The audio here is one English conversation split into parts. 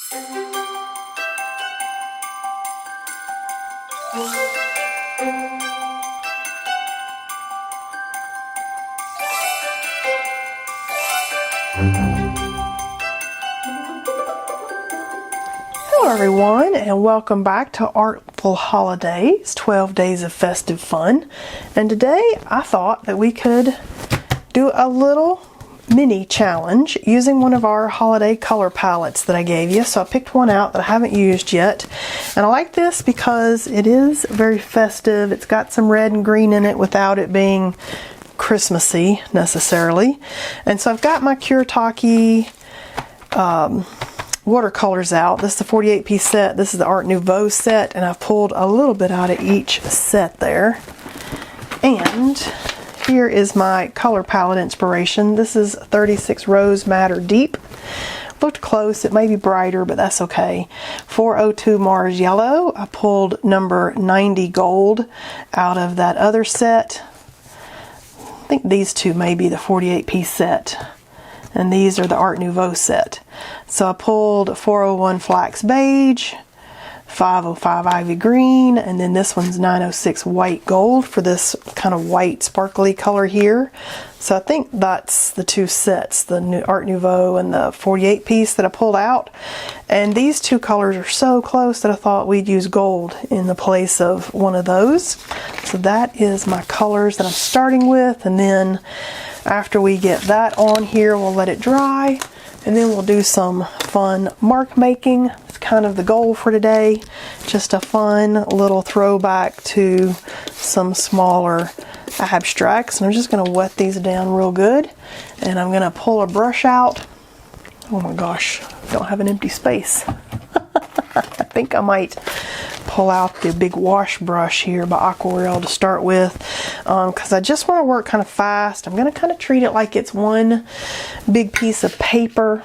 Hello everyone, and welcome back to Artful Holidays, 12 Days of Festive Fun. And today I thought that we could do a little mini challenge using one of our holiday color palettes that I gave you. So I picked one out that I haven't used yet, and I like this because it is very festive. It's got some red and green in it without it being Christmassy necessarily. And so I've got my Kuretake watercolors out. This is the 48-piece set. This is the Art Nouveau set, and I've pulled a little bit out of each set there. And here is my color palette inspiration. This is 36 Rose Madder Deep. Looked close, it may be brighter, but that's okay. 402 Mars Yellow. I pulled number 90 Gold out of that other set. I think these two may be the 48-piece set, and these are the Art Nouveau set. So I pulled 401 Flax Beige, 505 Ivy Green, and then this one's 906 White Gold for this kind of white sparkly color here. So I think that's the two sets, the Art Nouveau and the 48-piece that I pulled out. And these two colors are so close that I thought we'd use gold in the place of one of those. So that is my colors that I'm starting with, and then after we get that on here, we'll let it dry, and then we'll do some fun mark making. It's kind of the goal for today. Just a fun little throwback to some smaller abstracts. And I'm just going to wet these down real good. And I'm going to pull a brush out. Oh my gosh, I don't have an empty space. I think I might pull out the big wash brush here by Aquarelle to start with, because I just want to work kind of fast. I'm going to kind of treat it like it's one big piece of paper,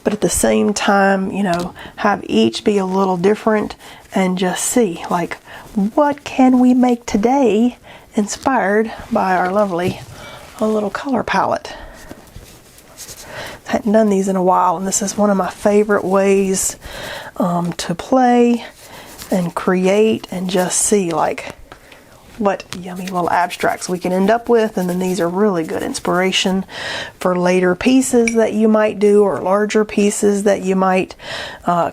but at the same time, you know, have each be a little different and just see, like, what can we make today inspired by our lovely little color palette. Hadn't done these in a while, and this is one of my favorite ways to play and create and just see like what yummy little abstracts we can end up with. And then these are really good inspiration for later pieces that you might do, or larger pieces that you might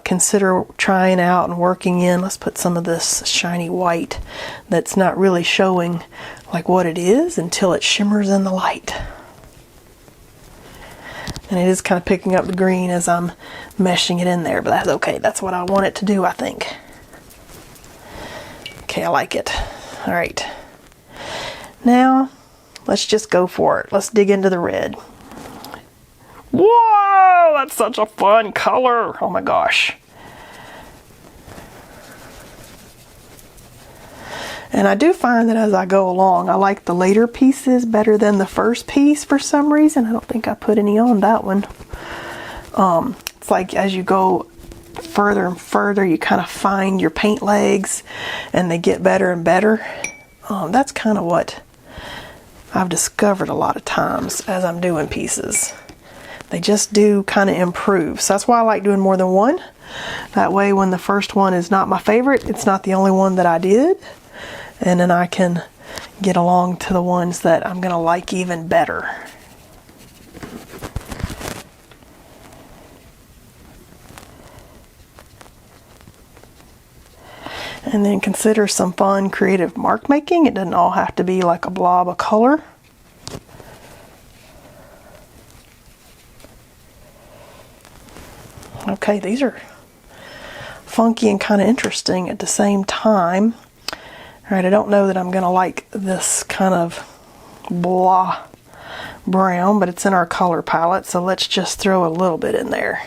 consider trying out and working in. Let's put some of this shiny white that's not really showing like what it is until it shimmers in the light. And it is kind of picking up the green as I'm meshing it in there, but that's okay. That's what I want it to do, I think. Okay, I like it. All right. Now, let's just go for it. Let's dig into the red. Whoa, that's such a fun color. Oh my gosh. And I do find that as I go along, I like the later pieces better than the first piece for some reason. I don't think I put any on that one. It's like as you go further and further, you kind of find your paint legs and they get better and better. That's kind of what I've discovered a lot of times as I'm doing pieces. They just do kind of improve. So that's why I like doing more than one. That way when the first one is not my favorite, it's not the only one that I did. And then I can get along to the ones that I'm going to like even better. And then consider some fun creative mark making. It doesn't all have to be like a blob of color. Okay, these are funky and kind of interesting at the same time. Alright, I don't know that I'm going to like this kind of blah brown, but it's in our color palette, so let's just throw a little bit in there.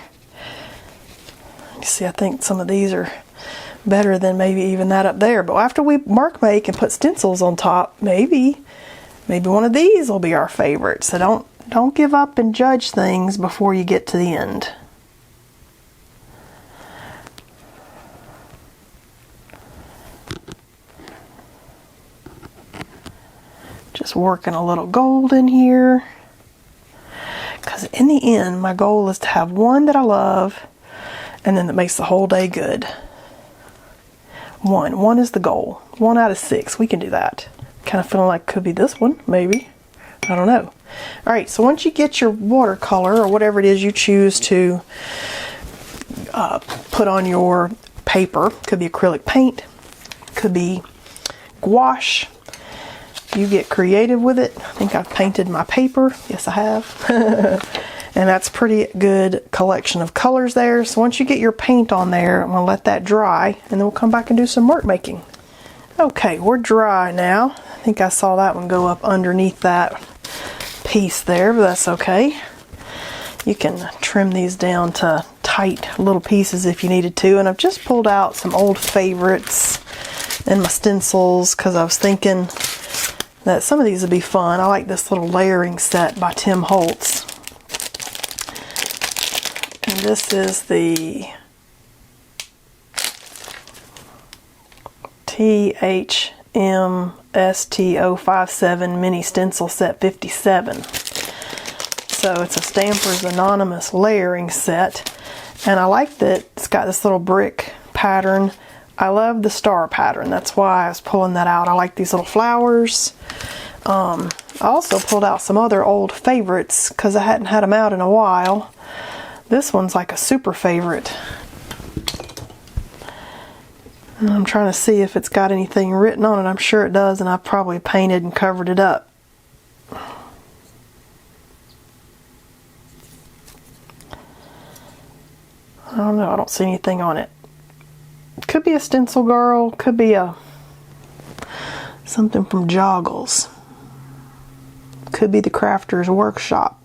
You see, I think some of these are better than maybe even that up there, but after we mark make and put stencils on top, maybe one of these will be our favorite. So don't give up and judge things before you get to the end. Just working a little gold in here. Because in the end, my goal is to have one that I love and then that makes the whole day good. One is the goal. 1 out of 6, we can do that. Kind of feeling like could be this one, maybe. I don't know. All right, so once you get your watercolor or whatever it is you choose to put on your paper, could be acrylic paint, could be gouache. You get creative with it. I think I've painted my paper. Yes, I have. And that's pretty good collection of colors there. So once you get your paint on there, I'm going to let that dry, and then we'll come back and do some mark making. Okay, we're dry now. I think I saw that one go up underneath that piece there, but that's okay. You can trim these down to tight little pieces if you needed to. And I've just pulled out some old favorites and my stencils because I was thinking that some of these would be fun. I like this little layering set by Tim Holtz. And this is the THMST057 Mini Stencil Set 57. So it's a Stampers Anonymous layering set. And I like that it's got this little brick pattern. I love the star pattern. That's why I was pulling that out. I like these little flowers. I also pulled out some other old favorites because I hadn't had them out in a while. This one's like a super favorite. And I'm trying to see if it's got anything written on it. I'm sure it does, and I've probably painted and covered it up. I don't know. I don't see anything on it. Could be a stencil girl. Could be a something from Joggles. Could be the Crafter's Workshop.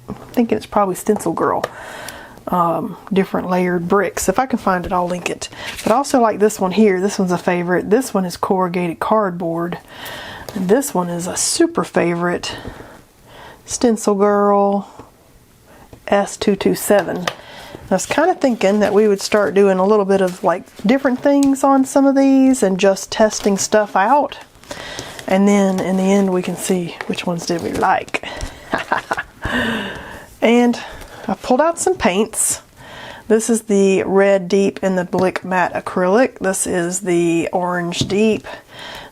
I'm thinking it's probably Stencil Girl. Different layered bricks. If I can find it, I'll link it. But I also like this one here. This one's a favorite. This one is corrugated cardboard. And this one is a super favorite. Stencil Girl S227. I was kind of thinking that we would start doing a little bit of like different things on some of these and just testing stuff out. And then in the end we can see which ones did we like. And I pulled out some paints. This is the red deep and the Blick matte acrylic. This is the orange deep.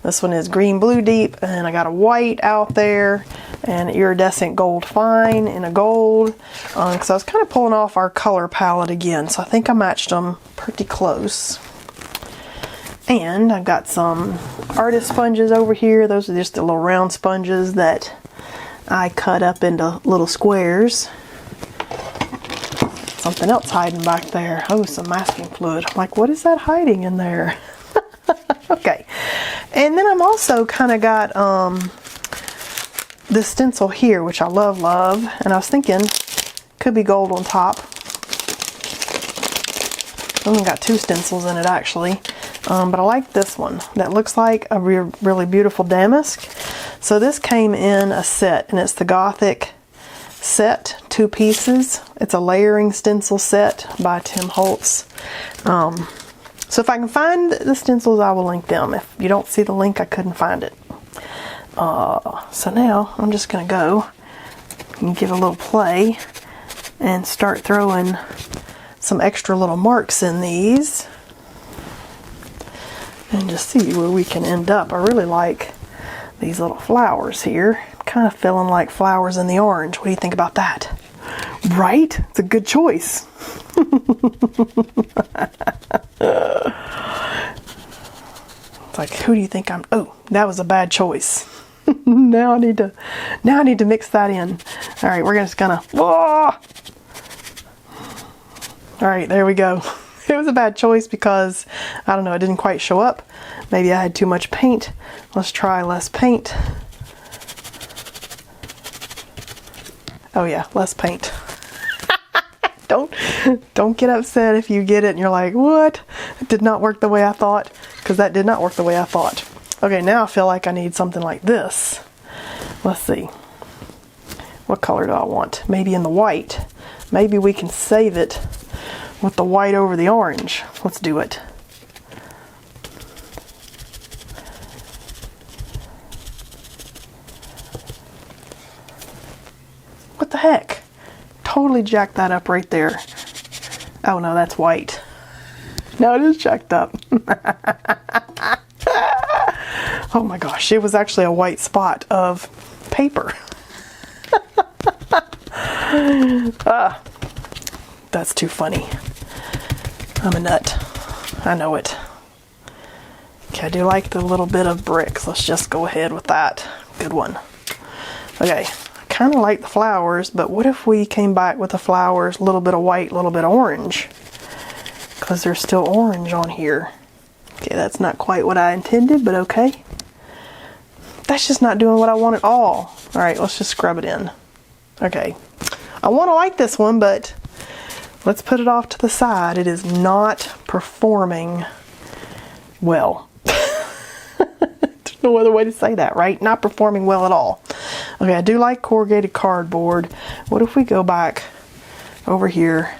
This one is green blue deep, and I got a white out there and iridescent gold fine in a gold. Because I was kind of pulling off our color palette again, so I think I matched them pretty close. And I've got some artist sponges over here. Those are just the little round sponges that I cut up into little squares. Something else hiding back there. Oh, some masking fluid. I'm like, what is that hiding in there? Okay. And then I'm also kind of got this stencil here, which I love. And I was thinking, could be gold on top. I've only got 2 stencils in it, actually. But I like this one. That looks like a really beautiful damask. So this came in a set, and it's the Gothic set, 2 pieces. It's a layering stencil set by Tim Holtz. So if I can find the stencils, I will link them. If you don't see the link, I couldn't find it. So now I'm just going to go and give a little play and start throwing some extra little marks in these and just see where we can end up. I really like these little flowers here. Kind of feeling like flowers in the orange. What do you think about that? Right? It's a good choice. It's like, who do you think I'm? Oh, that was a bad choice. Now I need to mix that in. All right, we're just gonna. Whoa! All right, there we go. It was a bad choice because I don't know. It didn't quite show up. Maybe I had too much paint. Let's try less paint. Oh yeah, less paint. Don't get upset if you get it and you're like, what? It did not work the way I thought, because that did not work the way I thought. Okay, now I feel like I need something like this. Let's see. What color do I want? Maybe in the white. Maybe we can save it with the white over the orange. Let's do it. What the heck? totally jacked that up right there. Oh no, that's white. No, it is jacked up. Oh my gosh, it was actually a white spot of paper. That's too funny. I'm a nut. I know it. Okay, I do like the little bit of bricks. Let's just go ahead with that. Good one. Okay, I kind of like the flowers, but what if we came back with the flowers, a little bit of white, a little bit of orange? Because there's still orange on here. Okay, that's not quite what I intended, but okay. That's just not doing what I want at all. All right, let's just scrub it in. Okay, I want to like this one, but let's put it off to the side. It is not performing well. There's no other way to say that, right? Not performing well at all. Okay, I do like corrugated cardboard. What if we go back over here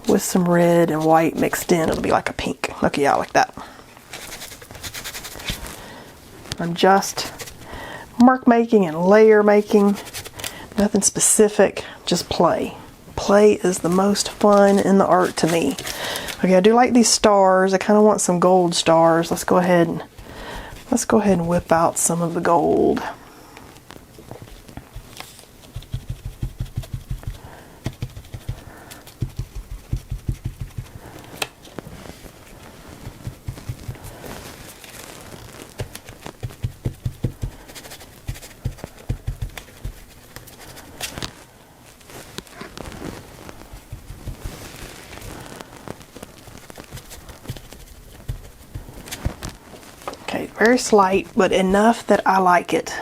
with some red and white mixed in? It'll be like a pink. Okay, yeah, I like that. I'm just mark making and layer making. Nothing specific, just play. Play is the most fun in the art to me. Okay, I do like these stars. I kind of want some gold stars. Let's go ahead and whip out some of the gold. Okay, very slight, but enough that I like it.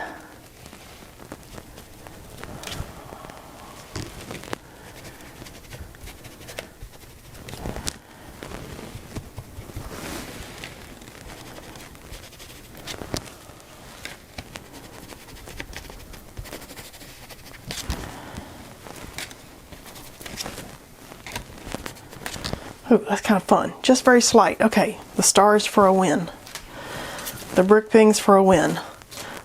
Ooh, that's kind of fun. Just very slight. Okay, the stars for a win. The brick things for a win.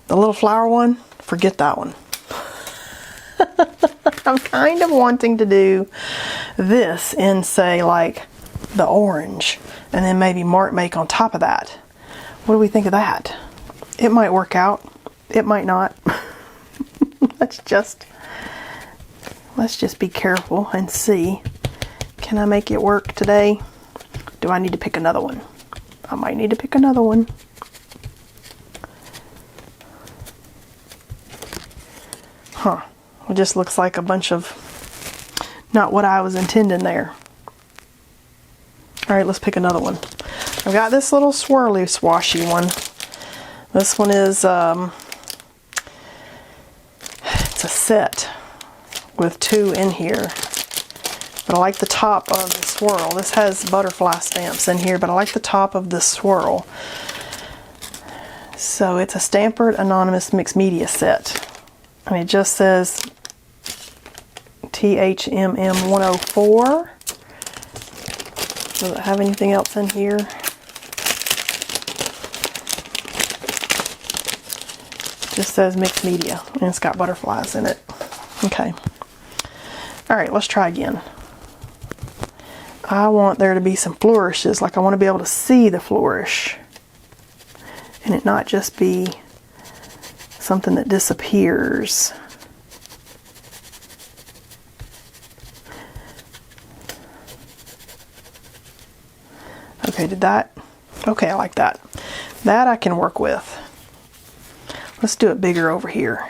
The little flower one, forget that one. I'm kind of wanting to do this in, say, like the orange, and then maybe mark make on top of that. What do we think of that? It might work out. It might not. Let's just be careful and see. Can I make it work today? Do I need to pick another one? I might need to pick another one. Huh. It just looks like a bunch of not what I was intending there. Alright, let's pick another one. I've got this little swirly swashy one. This one is it's a set with 2 in here. But I like the top of the swirl. This has butterfly stamps in here, but I like the top of the swirl. So it's a Stampered Anonymous Mixed Media set. And it just says THMM 104. Does it have anything else in here? Just says mixed media, and it's got butterflies in it. Okay. Alright, let's try again. I want there to be some flourishes, like I want to be able to see the flourish. And it not just be something that disappears. Okay, did that? Okay, I like that. That I can work with. Let's do it bigger over here.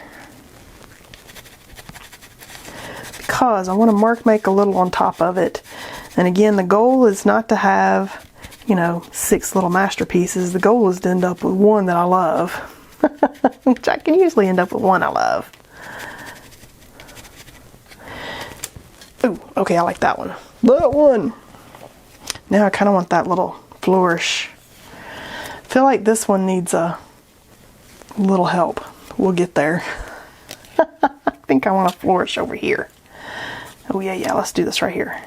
Because I want to mark make a little on top of it. And again, the goal is not to have, you know, 6 little masterpieces. The goal is to end up with one that I love. Which I can usually end up with one I love. Ooh, okay, I like that one. That one! Now I kind of want that little flourish. I feel like this one needs a little help. We'll get there. I think I want a flourish over here. Oh yeah, let's do this right here.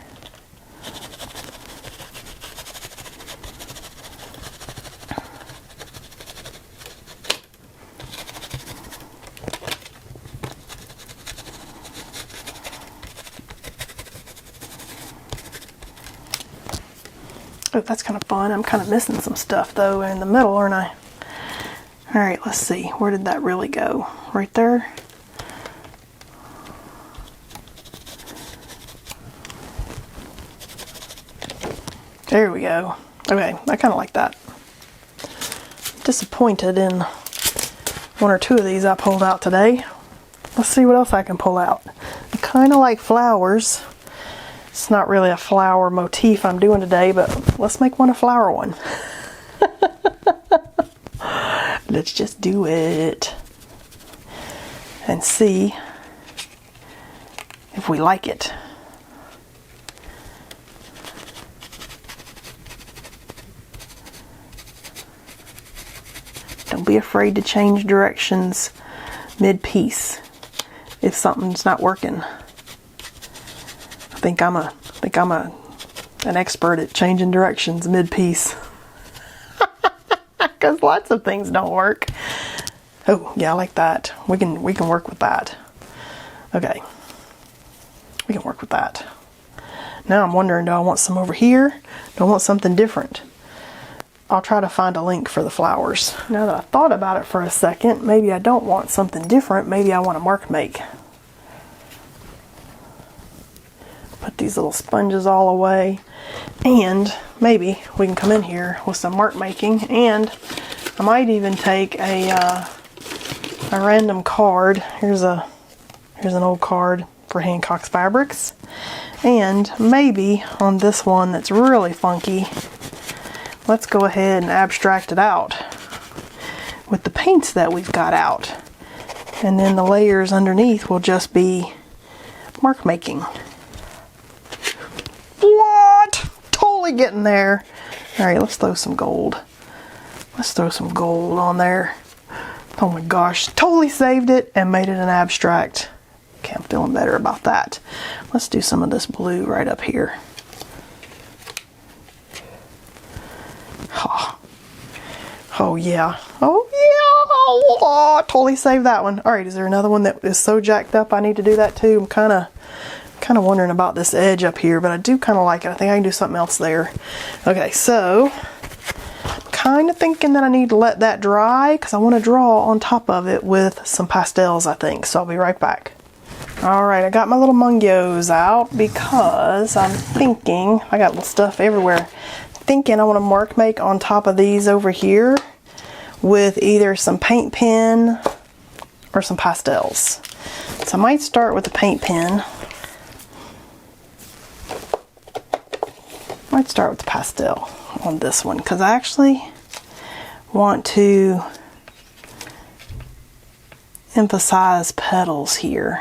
Oh, that's kind of fun. I'm kind of missing some stuff though in the middle, aren't I? All right, let's see. Where did that really go? Right there? There we go. Okay, I kind of like that. Disappointed in one or two of these I pulled out today. Let's see what else I can pull out. I kind of like flowers. It's not really a flower motif I'm doing today, but let's make one a flower one. Let's just do it and see if we like it. Don't be afraid to change directions mid-piece if something's not working. I think I'm an expert at changing directions mid-piece. Because lots of things don't work. Oh, yeah, I like that. We can work with that. Okay. We can work with that. Now I'm wondering, do I want some over here? Do I want something different? I'll try to find a link for the flowers. Now that I thought about it for a second, maybe I don't want something different. Maybe I want a mark make. Put these little sponges all away. And maybe we can come in here with some mark making. And I might even take a random card. Here's an old card for Hancock's Fabrics. And maybe on this one that's really funky, let's go ahead and abstract it out with the paints that we've got out. And then the layers underneath will just be mark making. What? Totally getting there. All right, let's throw some gold. Let's throw some gold on there. Oh my gosh, totally saved it and made it an abstract. Okay, I'm feeling better about that. Let's do some of this blue right up here. Oh yeah. Oh yeah. Oh, totally saved that one. All right, is there another one that is so jacked up I need to do that too? I'm kind of wondering about this edge up here, but I do kind of like it. I think I can do something else there. Okay, so kind of thinking that I need to let that dry because I want to draw on top of it with some pastels, I think. So I'll be right back. All right, I got my little mungios out because I'm thinking, I got little stuff everywhere. Thinking I want to mark make on top of these over here with either some paint pen or some pastels. So I might start with the paint pen. Might start with the pastel on this one because I actually want to emphasize petals here.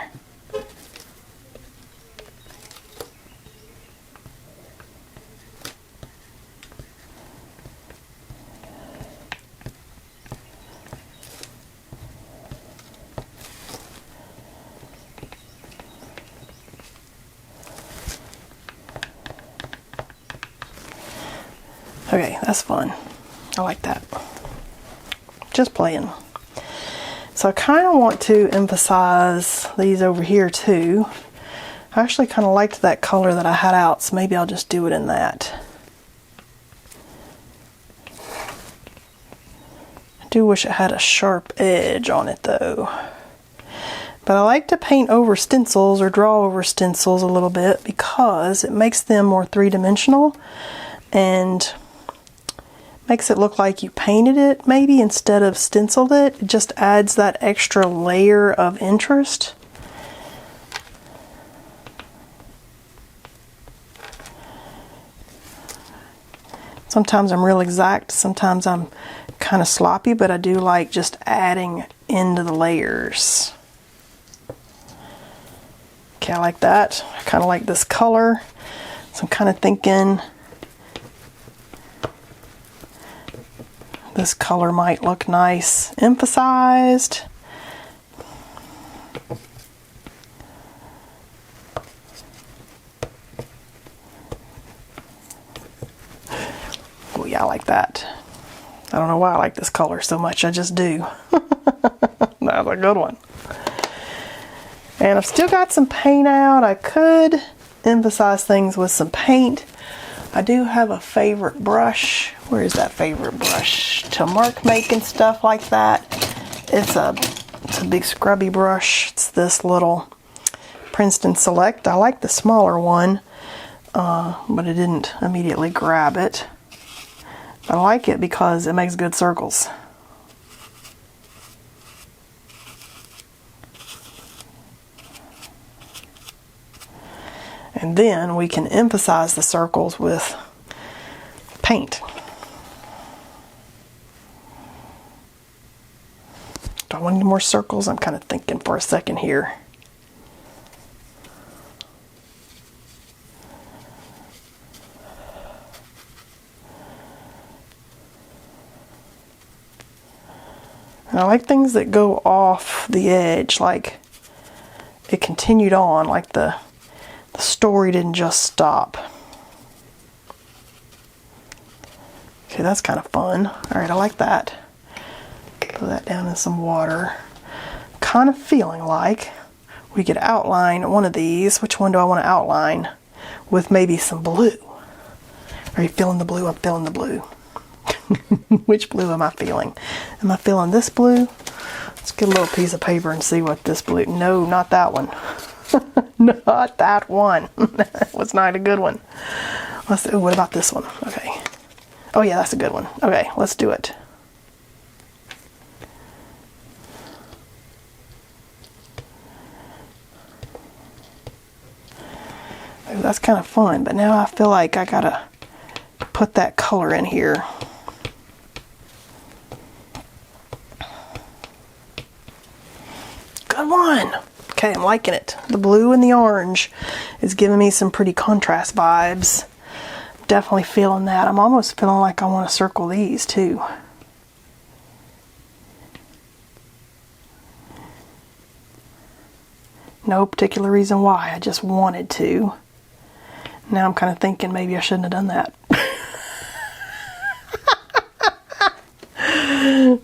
Okay, that's fun. I like that. Just playing. So I kind of want to emphasize these over here too. I actually kind of liked that color that I had out, so maybe I'll just do it in that. I do wish it had a sharp edge on it though. But I like to paint over stencils or draw over stencils a little bit because it makes them more three-dimensional and makes it look like you painted it maybe instead of stenciled it. It just adds that extra layer of interest. Sometimes I'm real exact, sometimes I'm kind of sloppy, but I do like just adding into the layers. Okay, I like that. I kind of like this color. So I'm kind of thinking this color might look nice, emphasized. Oh yeah, I like that. I don't know why I like this color so much, I just do. That's a good one. And I've still got some paint out. I could emphasize things with some paint, I do have a favorite brush. Where is that favorite brush? To mark making stuff like that. It's a big scrubby brush. It's this little Princeton Select. I like the smaller one, but I didn't immediately grab it. I like it because it makes good circles. And then we can emphasize the circles with paint. Do I want any more circles? I'm kind of thinking for a second here. And I like things that go off the edge, like it continued on, like the story didn't just stop. Okay, that's kind of fun. All right, I like that. Put that down in some water. Kind of feeling like we could outline one of these. Which one do I want to outline? With maybe some blue. Are you feeling the blue? I'm feeling the blue. Which blue am I feeling? Am I feeling this blue? Let's get a little piece of paper and see what this blue... No, not that one. Not that one. That was not a good one. Ooh, what about this one? Okay. Oh yeah, that's a good one. Okay, let's do it. Ooh, that's kind of fun, but now I feel like I gotta put that color in here. Good one. Okay, I'm liking it. The blue and the orange is giving me some pretty contrast vibes. Definitely feeling that. I'm almost feeling like I want to circle these too. No particular reason why, I just wanted to. Now I'm kind of thinking maybe I shouldn't have done that.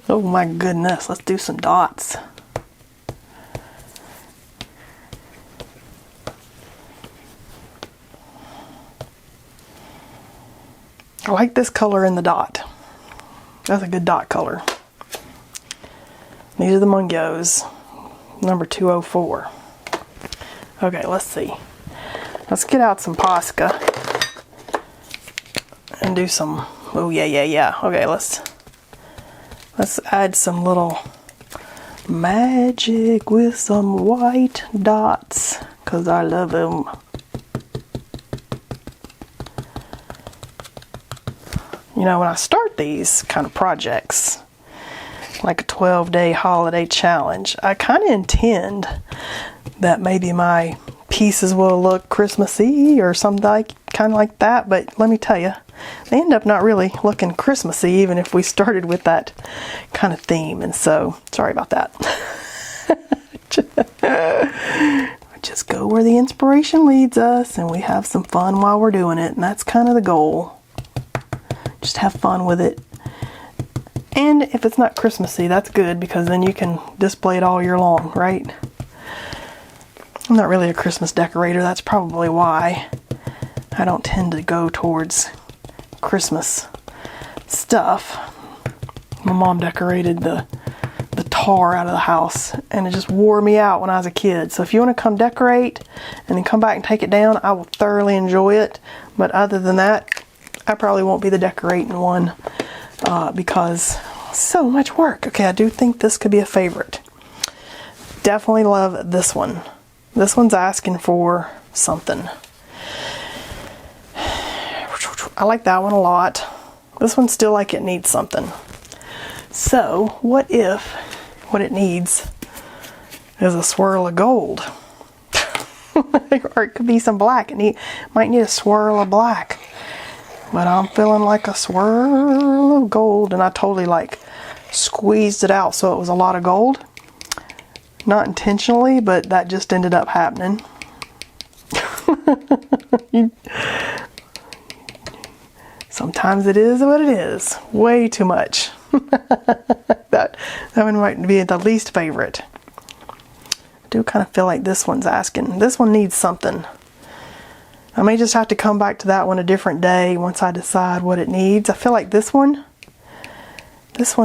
Oh my goodness, let's do some dots. I like this color in the dot. That's a good dot color. These are the Mungos, number 204. Okay, let's see. Let's get out some Posca and do some, oh yeah. Okay, let's add some little magic with some white dots, because I love them. You know, when I start these kind of projects, like a 12-day holiday challenge, I kind of intend that maybe my pieces will look Christmassy or something kind of like that, but let me tell you, they end up not really looking Christmassy even if we started with that kind of theme, and so, sorry about that. Just go where the inspiration leads us, and we have some fun while we're doing it, and that's kind of the goal. Just have fun with it. And if it's not Christmassy, that's good, because then you can display it all year long, right? I'm not really a Christmas decorator. That's probably why I don't tend to go towards Christmas stuff. My mom decorated the tar out of the house, and it just wore me out when I was a kid. So if you want to come decorate and then come back and take it down, I will thoroughly enjoy it. But other than that, I probably won't be the decorating one because so much work. Okay, I do think this could be a favorite. Definitely love this one. This one's asking for something. I like that one a lot. This one's still like it needs something. So what if what it needs is a swirl of gold? Or it could be some black. It might need a swirl of black. But I'm feeling like a swirl of gold, and I totally like squeezed it out so it was a lot of gold. Not intentionally, but that just ended up happening. Sometimes it is what it is. Way too much. That one might be the least favorite. I do kind of feel like this one's asking. This one needs something. I may just have to come back to that one a different day once I decide what it needs. I feel like this one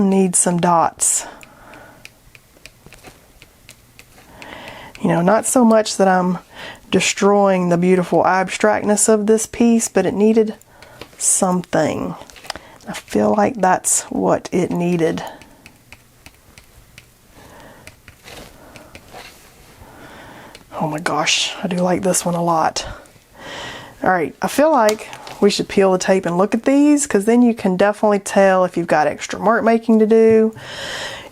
needs some dots. You know, not so much that I'm destroying the beautiful abstractness of this piece, but it needed something. I feel like that's what it needed. Oh my gosh, I do like this one a lot. Alright, I feel like we should peel the tape and look at these, because then you can definitely tell if you've got extra mark making to do.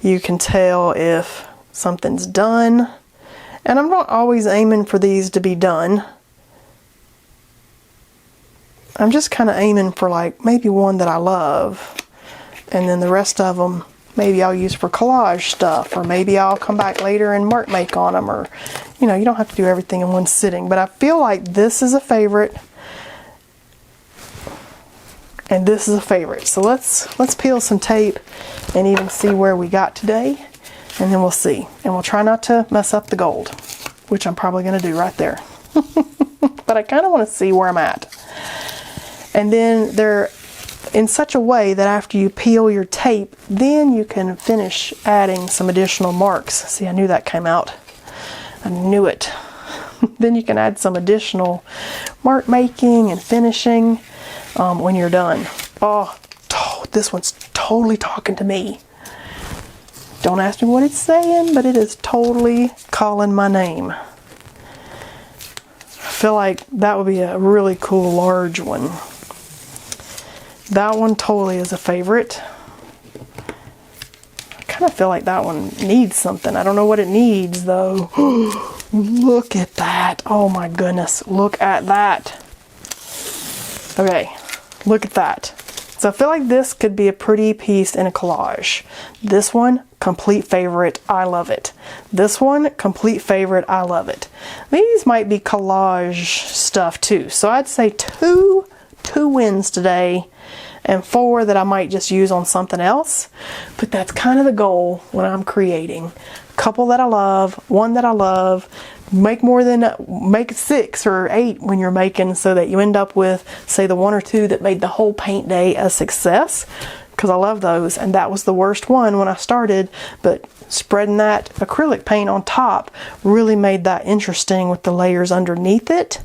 You can tell if something's done. And I'm not always aiming for these to be done. I'm just kind of aiming for like maybe one that I love. And then the rest of them maybe I'll use for collage stuff, or maybe I'll come back later and mark make on them, or you know, you don't have to do everything in one sitting. But I feel like this is a favorite and this is a favorite. So let's peel some tape and even see where we got today, and then we'll see. And we'll try not to mess up the gold, which I'm probably going to do right there. But I kind of want to see where I'm at. And then they're in such a way that after you peel your tape, then you can finish adding some additional marks. See, I knew that came out. I knew it. Then you can add some additional mark making and finishing when you're done. Oh, this one's totally talking to me. Don't ask me what it's saying, but it is totally calling my name. I feel like that would be a really cool large one. That one totally is a favorite. I kind of feel like that one needs something. I don't know what it needs though. Look at that. Oh my goodness. Look at that. Okay. Look at that. So I feel like this could be a pretty piece in a collage. This one, complete favorite. I love it. This one, complete favorite. I love it. These might be collage stuff too. So I'd say two wins today, and 4 that I might just use on something else. But that's kind of the goal when I'm creating. A couple that I love, 1 that I love. Make 6 or 8 when you're making, so that you end up with, say, the 1 or 2 that made the whole paint day a success. Because I love those, and that was the worst one when I started, but spreading that acrylic paint on top really made that interesting with the layers underneath it.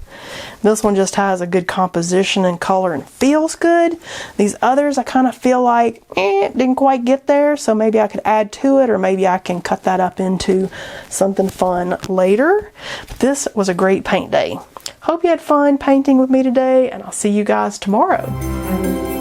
This one just has a good composition and color and feels good. These others I kind of feel like didn't quite get there, so maybe I could add to it, or maybe I can cut that up into something fun later. This was a great paint day. Hope you had fun painting with me today, and I'll see you guys tomorrow.